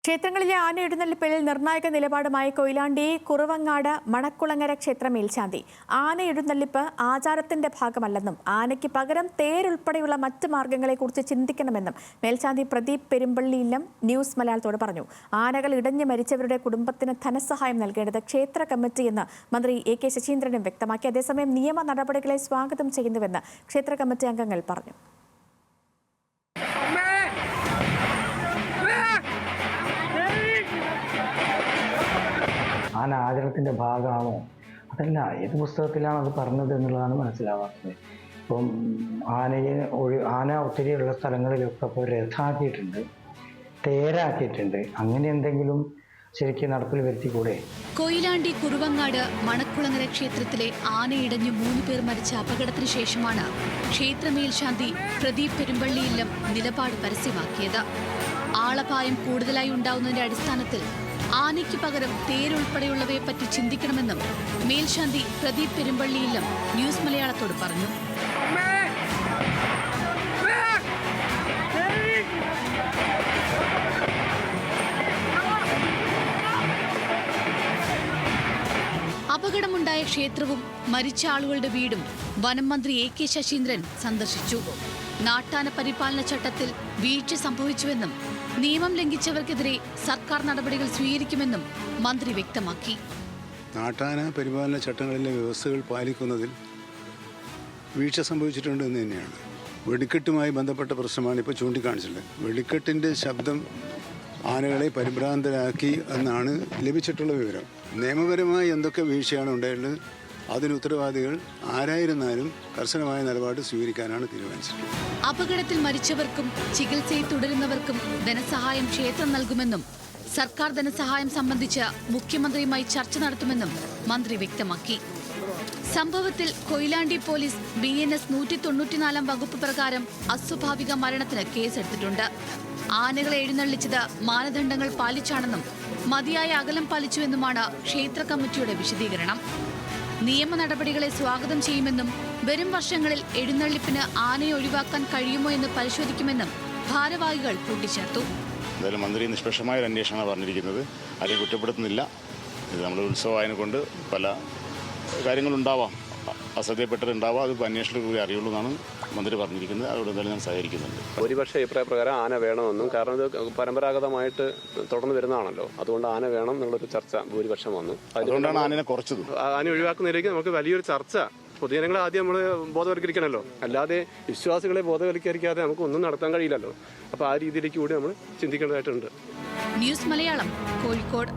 ക്ഷേത്രങ്ങളിലെ ആന എഴുന്നള്ളിപ്പിൽ നിർണായക നിലപാടുമായി കൊയിലാണ്ടി കുറുവങ്ങാട് മണക്കുളങ്ങര ക്ഷേത്ര മേൽശാന്തി. ആന എഴുന്നള്ളിപ്പ് ആചാരത്തിന്റെ ഭാഗമല്ലെന്നും ആനയ്ക്ക് പകരം തേരുൾപ്പെടെയുള്ള മറ്റ് മാർഗങ്ങളെക്കുറിച്ച് ചിന്തിക്കണമെന്നും മേൽശാന്തി പ്രദീപ് പെരുമ്പള്ളിയില്ലം ന്യൂസ് മലയാളത്തോട് പറഞ്ഞു. ആനകൾ ഇടഞ്ഞ് മരിച്ചവരുടെ കുടുംബത്തിന് ധനസഹായം നൽകേണ്ടത് ക്ഷേത്ര കമ്മിറ്റിയെന്ന് മന്ത്രി എ കെ ശശീന്ദ്രനും വ്യക്തമാക്കി. അതേസമയം നിയമ നടപടികളെ സ്വാഗതം ചെയ്യുന്നുവെന്ന് ക്ഷേത്ര കമ്മിറ്റി അംഗങ്ങൾ പറഞ്ഞു. ആന ആചരണത്തിൻ്റെ ഭാഗമാണോ അതല്ല, ഏത് പുസ്തകത്തിലാണ് അത് പറഞ്ഞത് എന്നുള്ളതാണ് മനസ്സിലാവാത്തത്. ഇപ്പം ആന ഒത്തിരിയുള്ള സ്ഥലങ്ങളിലൊക്കെ ഇപ്പോൾ രഥാക്കിയിട്ടുണ്ട്, തേരാക്കിയിട്ടുണ്ട്. അങ്ങനെ എന്തെങ്കിലും ശരിക്കും നടപ്പിൽ വരുത്തിക്കൂടെ? കൊയിലാണ്ടി കുറുവങ്ങാട് മണക്കുളങ്ങര ക്ഷേത്രത്തിലെ ആനയിടഞ്ഞു 3 പേർ മരിച്ച അപകടത്തിന് ശേഷമാണ് ക്ഷേത്ര മേൽശാന്തി പ്രദീപ് പെരുമ്പള്ളിയില്ലം നിലപാട് പരസ്യമാക്കിയത്. ആളപായം കൂടുതലായി ഉണ്ടാവുന്നതിന്റെ അടിസ്ഥാനത്തിൽ ആനയ്ക്ക് പകരം തേരുൾപ്പെടെയുള്ളവയെ പറ്റി ചിന്തിക്കണമെന്നും മേൽശാന്തി പ്രദീപ് പെരുമ്പള്ളിയില്ലം ന്യൂസ് മലയാളത്തോട് പറഞ്ഞു. അപകടമുണ്ടായ ക്ഷേത്രവും മരിച്ച ആളുകളുടെ വീടും വനം മന്ത്രി എ കെ ശശീന്ദ്രൻ സന്ദർശിച്ചു. നാട്ടാന പരിപാലന ചട്ടത്തിൽ വീഴ്ച സംഭവിച്ചുവെന്നും നിയമം ലംഘിച്ചവർക്കെതിരെ സർക്കാർ നടപടികൾ സ്വീകരിക്കുമെന്നും മന്ത്രി വ്യക്തമാക്കി. നാട്ടാന പരിപാലന ചട്ടങ്ങളിലെ വ്യവസ്ഥകൾ പാലിക്കുന്നതിൽ വീഴ്ച സംഭവിച്ചിട്ടുണ്ട് എന്ന് തന്നെയാണ്. വെടിക്കെട്ടുമായി ബന്ധപ്പെട്ട പ്രശ്നമാണ് ഇപ്പോൾ ചൂണ്ടിക്കാണിച്ചിട്ടുള്ളത്. വെടിക്കെട്ടിൻ്റെ ശബ്ദം ആനകളെ പരിഭ്രാന്തരാക്കി എന്നാണ് ലഭിച്ചിട്ടുള്ള വിവരം. നിയമപരമായി എന്തൊക്കെ വീഴ്ചയാണ് ഉണ്ടായിട്ടുള്ളത്, അതിന് ഉത്തരവാദികൾ ആരായിരുന്നാലും കർശനമായ നിലപാട് സ്വീകരിക്കാനാണ് തീരുമാനിച്ചിട്ടുള്ളത്. അപകടത്തിൽ മരിച്ചവർക്കും ചികിത്സയിൽ തുടരുന്നവർക്കും ധനസഹായം ക്ഷേത്രം നൽകുമെന്നും സർക്കാർ ധനസഹായം സംബന്ധിച്ച് മുഖ്യമന്ത്രിയുമായി ചർച്ച നടത്തുമെന്നും മന്ത്രി വ്യക്തമാക്കി. സംഭവത്തിൽ കൊയിലാണ്ടി പോലീസ് BNS 194 വകുപ്പ് പ്രകാരം അസ്വാഭാവിക മരണത്തിന് കേസെടുത്തിട്ടുണ്ട്. ആനകളെ എഴുന്നള്ളിച്ചത് മാനദണ്ഡങ്ങൾ പാലിച്ചാണെന്നും മതിയായ അകലം പാലിച്ചുവെന്നുമാണ് ക്ഷേത്ര കമ്മിറ്റിയുടെ വിശദീകരണം. നിയമ നടപടികളെ സ്വാഗതം ചെയ്യുമെന്നും വരും വർഷങ്ങളിൽ എഴുന്നള്ളിപ്പിന് ആനയെ ഒഴിവാക്കാൻ കഴിയുമോ എന്ന് പരിശോധിക്കുമെന്നും ഭാരവാഹികൾ കൂട്ടിച്ചേർത്തു. എന്തായാലും മന്ത്രി നിഷ്പക്ഷമായ ഒരു അന്വേഷണമാണ് പറഞ്ഞിരിക്കുന്നത്. ആരെയും കുറ്റപ്പെടുത്തുന്നില്ല. ഇത് നമ്മുടെ ഉത്സവമായതിനെ കൊണ്ട് പല കാര്യങ്ങളുണ്ടാവാം, അശ്രദ്ധയിൽപ്പെട്ടിട്ടുണ്ടാവാം. അത് അന്വേഷണത്തിൽ കൂടി അറിയുള്ളൂ എന്നാണ് മന്ത്രി പറഞ്ഞിരിക്കുന്നത്. അതോട് എന്തായാലും ഞാൻ സഹകരിക്കുന്നുണ്ട്. ഭൂരിപക്ഷ അഭിപ്രായ പ്രകാരം ആന വേണമെന്നും, കാരണം ഇത് പരമ്പരാഗതമായിട്ട് തുടർന്ന് വരുന്നതാണല്ലോ, അതുകൊണ്ട് ആന വേണം എന്നുള്ളൊരു ചർച്ച ഭൂരിപക്ഷം വന്നു. അതുകൊണ്ടാണ് ആനയെ കുറച്ചത്. ആന ഒഴിവാക്കുന്നതിലേക്ക് നമുക്ക് വലിയൊരു ചർച്ച, പൊതുജനങ്ങളെ ആദ്യം നമ്മൾ ബോധവൽക്കരിക്കണമല്ലോ. അല്ലാതെ വിശ്വാസികളെ ബോധവൽക്കരിക്കാതെ നമുക്ക് ഒന്നും നടത്താൻ കഴിയില്ലല്ലോ. അപ്പോൾ ആ രീതിയിലേക്ക് കൂടി നമ്മൾ ചിന്തിക്കേണ്ടതായിട്ടുണ്ട്. ന്യൂസ് മലയാളം, കോഴിക്കോട്.